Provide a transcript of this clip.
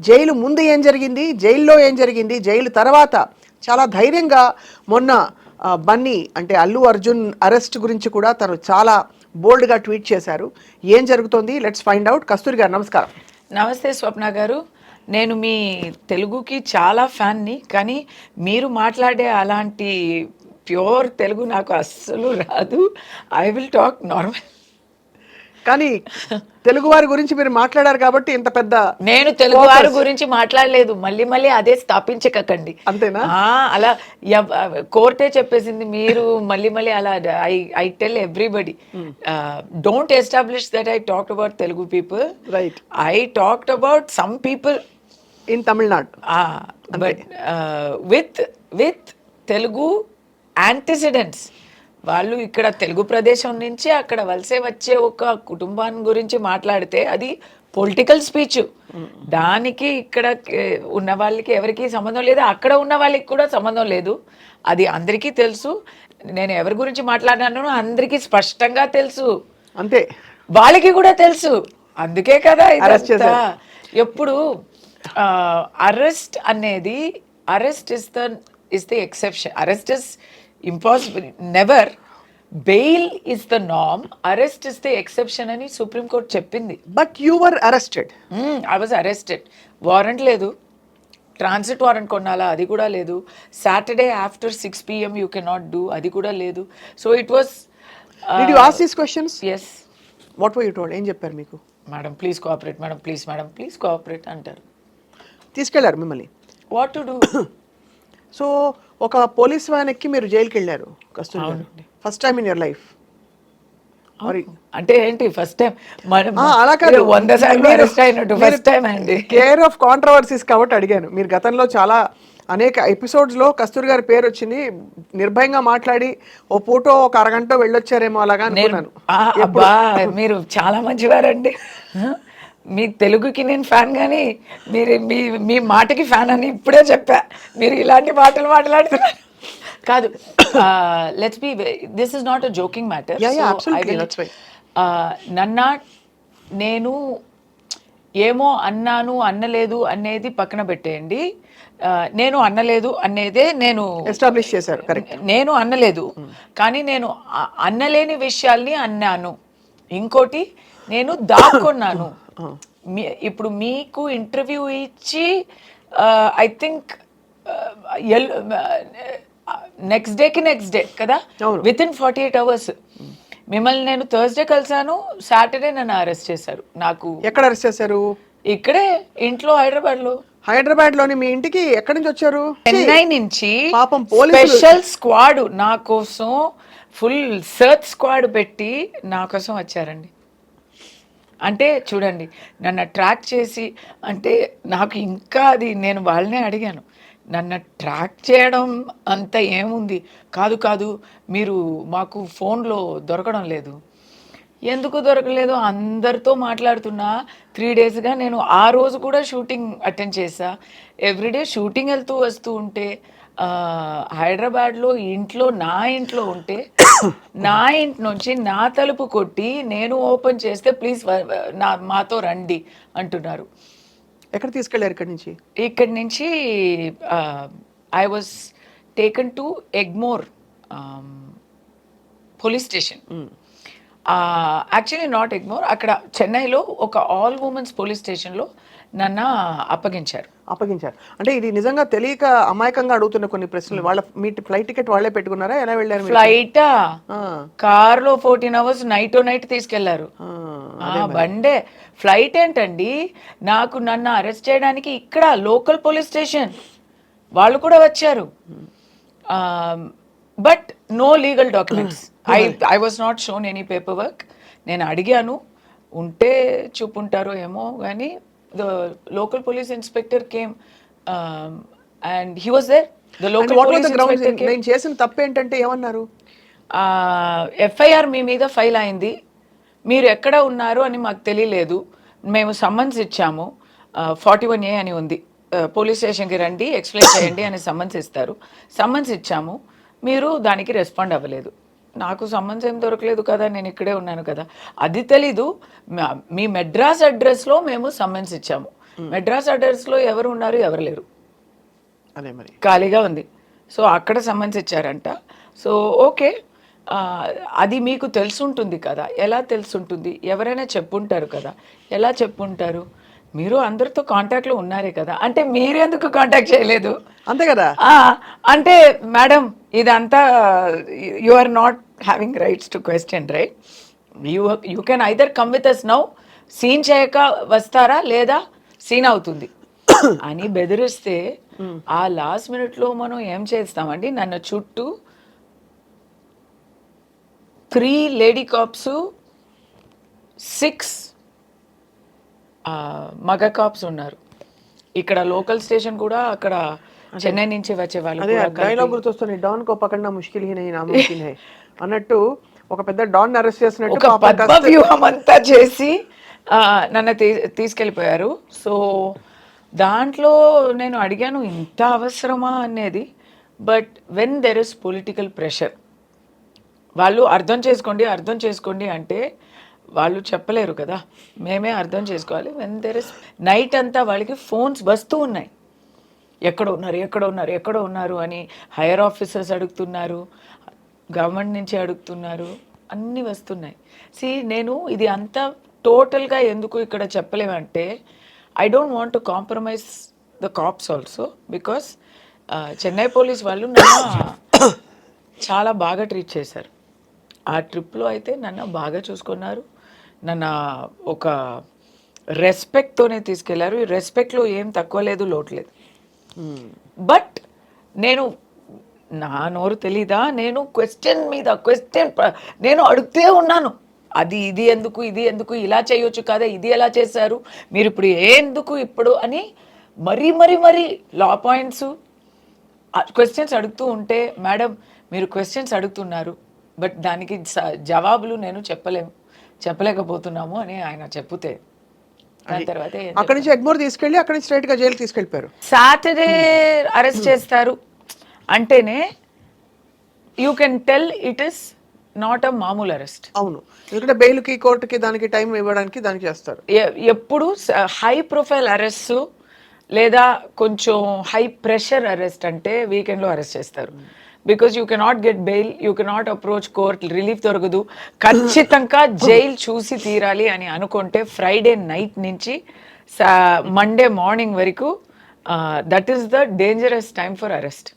Jail ముందు ఏం జరిగింది, జైల్లో ఏం జరిగింది, జైలు తర్వాత చాలా ధైర్యంగా మొన్న బన్నీ అంటే అల్లు అర్జున్ అరెస్ట్ గురించి కూడా తను చాలా బోల్డ్గా ట్వీట్ చేశారు. ఏం జరుగుతోంది, లెట్స్ ఫైండ్ అవుట్. కస్తూరి గారు నమస్కారం. నమస్తే స్వప్న గారు. నేను మీ తెలుగుకి చాలా ఫ్యాన్ని, కానీ మీరు మాట్లాడే అలాంటి ప్యూర్ తెలుగు నాకు అస్సలు రాదు. I will talk normal. కానీ తెలుగు వారి గురించి మీరు మాట్లాడారు కాబట్టి ఇంత పెద్ద. నేను తెలుగు వారి గురించి మాట్లాడలేదు, మళ్ళీ మళ్ళీ అదే స్థాపించకండి. అంతేనా? అలా కోర్టే చెప్పేసింది, మీరు మళ్ళీ మళ్ళీ అలా. I tell everybody, don't establish that I talked about Telugu people. Right. I talked about some people in Tamil Nadu. But with Telugu antecedents. వాళ్ళు ఇక్కడ తెలుగు ప్రదేశం నుంచి అక్కడ వలసే వచ్చే ఒక కుటుంబాన్ని గురించి మాట్లాడితే అది పొలిటికల్ స్పీచ్. దానికి ఇక్కడ ఉన్న వాళ్ళకి ఎవరికి సంబంధం లేదు, అక్కడ ఉన్న వాళ్ళకి కూడా సంబంధం లేదు. అది అందరికీ తెలుసు. నేను ఎవరి గురించి మాట్లాడినానో అందరికీ స్పష్టంగా తెలుసు, అంతే. వాళ్ళకి కూడా తెలుసు. అందుకే కదా ఇదంతా. ఎప్పుడు అరెస్ట్ అనేది, arrest is the exception. Arrest is impossible, never. Bail is the norm, arrest is the exception అని సుప్రీం కోర్ట్ చెప్పింది. But you were arrested. I was arrested. Warrant లేదు, ట్రాన్సిట్ వారెంట్ కొనాలా అది కూడా లేదు, Saturday after 6 PM you cannot do అది కూడా లేదు. So it was. Did you ask these questions? Yes. What were you told? ఏం చెప్పారు మీకు? Madam please cooperate, madam please, madam please cooperate అంటారు. తీసుకెళ్లారు మిమ్మల్ని. What to do? సో ఒక పోలీస్ వ్యాన్ ఎక్కి మీరు జైలుకి వెళ్ళారు కస్తూరి గారు. First time in your life. అంటే ఏంటి ఫస్ట్ టైం? అలా కాదు, 100 సార్లు అరెస్ట్ అయినట్టు ఫస్ట్ టైం అండి. కేర్ ఆఫ్ కాంట్రవర్సీస్ కాబట్టి అడిగాను. మీరు గతంలో చాలా అనేక ఎపిసోడ్స్లో కస్తూరి గారి పేరు వచ్చింది, నిర్భయంగా మాట్లాడి ఓ పూటో ఒక అరగంట వెళ్ళొచ్చారేమో అలాగా అనుకున్నాను. అబ్బా మీరు చాలా మంచివారండి. మీ తెలుగుకి నేను ఫ్యాన్, కానీ మీరు మీ మాటకి ఫ్యాన్ అని ఇప్పుడే చెప్పా. మీరు ఇలాంటి మాటలు మాట్లాడుతున్నారు కాదు. Let's be, this is not a joking matter. నన్నా నేను ఏమో అన్నాను అన్నలేదు అనేది పక్కన పెట్టేయండి. నేను అన్నలేదు అనేదే నేను ఎస్టాబ్లిష్ చేశారు. కరెక్ట్. నేను అన్నలేదు, కానీ నేను అన్నలేని విషయాల్ని అన్నాను. ఇంకోటి, నేను దాక్కున్నాను. ఇప్పుడు మీకు ఇంటర్వ్యూ ఇచ్చి ఐ థింక్ నెక్స్ట్ డే కదా, విత్ ఇన్ 48 hours మిమ్మల్ని నేను థర్స్డే కలిసాను, సాటర్డే నన్ను అరెస్ట్ చేశారు. నాకు ఎక్కడ అరెస్ట్ చేశారు? ఇక్కడే ఇంట్లో, హైదరాబాద్ లోని మీ ఇంటికి ఎక్కడి నుంచి వచ్చారు? చెన్నై నుంచి. పాపం స్పెషల్ స్క్వాడ్ నా కోసం, ఫుల్ సర్చ్ స్క్వాడ్ పెట్టి నా కోసం వచ్చారండి. అంటే చూడండి, నన్ను ట్రాక్ చేసి, అంటే నాకు ఇంకా అది, నేను వాళ్ళనే అడిగాను, నన్ను ట్రాక్ చేయడం అంత ఏముంది, కాదు మీరు మాకు ఫోన్లో దొరకడం లేదు. ఎందుకు దొరకలేదు? అందరితో మాట్లాడుతున్నా 3 daysగా. నేను ఆ రోజు కూడా షూటింగ్ అటెండ్ చేసా. ఎవ్రీడే షూటింగ్ వెళ్తూ వస్తూ ఉంటే, హైదరాబాద్లో నా ఇంట్లో ఉంటే, నా ఇంటి నుంచి నా తలుపు కొట్టి నేను ఓపెన్ చేస్తే ప్లీజ్ మాతో రండి అంటున్నారు. ఎక్కడ తీసుకెళ్లారు? ఇక్కడి నుంచి I was taken to Egmore police station. Actually not Egmore, అక్కడ చెన్నైలో ఒక ఆల్ ఉమెన్స్ పోలీస్ స్టేషన్లో నన్ను అప్పగించారు. అంటే ఇది నిజంగా తెలియక అమాయకంగా అడుగుతున్న కొన్ని ప్రశ్నలు. వాళ్ళ మీ ఫ్లైట్ టికెట్ వాళ్ళే పెట్టుకున్నారా? ఎలా వెళ్ళారు? ఫ్లైటా? కార్లో 14 hours నైట్ తీసుకెళ్లారు. బండే. ఫ్లైట్ ఏంటండి? నన్ను అరెస్ట్ చేయడానికి ఇక్కడ లోకల్ పోలీస్ స్టేషన్ వాళ్ళు కూడా వచ్చారు. But no legal documents. I was not shown any paper work. నేను అడిగాను, ఉంటే చూపుంటారో ఏమో, కానీ the local police inspector came and he was there. The local police inspector came. నేను చేసిన తప్పు ఏంటంటే ఏమన్నారు? FIR మీ మీద ఫైల్ అయింది, మీరు ఎక్కడ ఉన్నారు అని మాకు తెలియలేదు, మేము సమ్మన్స్ ఇచ్చాము, 41A అని ఉంది, పోలీస్ స్టేషన్కి రండి ఎక్స్ప్లెయిన్ చేయండి అని సమ్మన్స్ ఇస్తారు. సమ్మన్స్ ఇచ్చాము, మీరు దానికి రెస్పాండ్ అవ్వలేదు. నాకు సమ్మన్స్ ఏం దొరకలేదు కదా, నేను ఇక్కడే ఉన్నాను కదా, అది తెలీదు. మీ మెడ్రాస్ అడ్రస్లో మేము సమ్మన్స్ ఇచ్చాము, మెడ్రాస్ అడ్రస్లో ఎవరు ఉన్నారు, ఎవరు లేరు, అదే మరి. ఖాళీగా ఉంది. సో అక్కడ సమ్మన్స్ ఇచ్చారంట. సో ఓకే, అది మీకు తెలుసుంటుంది కదా. ఎలా తెలుసుంటుంది? ఎవరైనా చెప్పుంటారు కదా. ఎలా చెప్పుంటారు? మీరు అందరితో కాంటాక్ట్లో ఉన్నారే కదా, అంటే మీరు ఎందుకు కాంటాక్ట్ చేయలేదు? అంతే కదా. అంటే మేడం ఇదంతా you are not having rights to question, right? You can either come with us now, scene చేయక వస్తారా, లేదా సీన్ అవుతుంది అని బెదిరిస్తే ఆ లాస్ట్ మినిట్లో మనం ఏం చేస్తామండి? నన్ను చుట్టూ 3 లేడీ కాప్స్, 6 మగ కాప్స్ ఉన్నారు. ఇక్కడ లోకల్ స్టేషన్ కూడా, అక్కడ చెన్నై నుంచి వచ్చే వాళ్ళు అదే కూడా డైలాగ్ గుర్తొస్తుంది, don co పకడ్నా Mushkil he Nahi నాముమ్కిన్ high అన్నట్టు. ఒక పెద్ద డాన్ అరెస్ట్ చేసినట్టు ఒక పద్మ వ్యూహం అంతా చేసి నన్ను తీసుకెళ్ళిపోయారు. సో దాంట్లో నేను అడిగాను, ఇంత అవసరమా అనేది. But when there is political pressure, వాళ్ళు అర్థం చేసుకోండి అంటే వాళ్ళు చెప్పలేరు కదా, మేమే అర్థం చేసుకోవాలి. వెన్ దెర్ ఇస్ నైట్ అంతా వాళ్ళకి ఫోన్స్ వస్తూ ఉన్నాయి, ఎక్కడ ఉన్నారు అని. హైయర్ ఆఫీసర్స్ అడుగుతున్నారు, గవర్నమెంట్ నుంచి అడుగుతున్నారు, అన్నీ వస్తున్నాయి. నేను ఇది అంతా టోటల్గా ఎందుకు ఇక్కడ చెప్పలేమంటే, I don't want to compromise the cops also, because Chennai police వాళ్ళు నన్ను చాలా బాగా ట్రీట్ చేశారు. ఆ ట్రిప్లో అయితే నన్ను బాగా చూసుకున్నారు, నన్ను ఒక రెస్పెక్ట్తోనే తీసుకెళ్లారు. ఈ రెస్పెక్ట్లో ఏం తక్కువ లేదు, లోటు లేదు. బట్ నా నోరు తెలీదా, నేను క్వశ్చన్ మీద క్వశ్చన్ నేను అడుగుతూ ఉన్నాను. ఇది ఎందుకు ఇలా చేయొచ్చు కదా, ఇది ఎలా చేశారు మీరు, ఇప్పుడు ఎందుకు ఇప్పుడు అని మరీ లా పాయింట్స్ క్వశ్చన్స్ అడుగుతూ ఉంటే, మేడం మీరు క్వశ్చన్స్ అడుగుతున్నారు బట్ దానికి జవాబులు నేను చెప్పలేకపోతున్నాము అని ఆయన చెప్తే, దాని తర్వాత అక్కడి నుంచి ఎగ్మోర్ తీసుకెళ్ళి అక్కడి నుంచి స్ట్రైట్ గా జైలు తీసుకెళ్ళిపోయారు. సాటర్డే అరెస్ట్ చేస్తారు అంటేనే you can tell it is not అ మామూలు అరెస్ట్. అవును, ఎందుకంటే బెయిల్కి, కోర్టుకి, దానికి టైం ఇవ్వడానికి దానికి చేస్తారు. ఎప్పుడు హై ప్రొఫైల్ అరెస్ట్ లేదా కొంచెం హై ప్రెషర్ అరెస్ట్ అంటే వీకెండ్లో అరెస్ట్ చేస్తారు. Because you cannot get bail, you cannot approach court, relief దొరకదు, ఖచ్చితంగా జైలు చూసి తీరాలి అని అనుకుంటే ఫ్రైడే నైట్ నుంచి మండే మార్నింగ్ వరకు that is the dangerous time for arrest.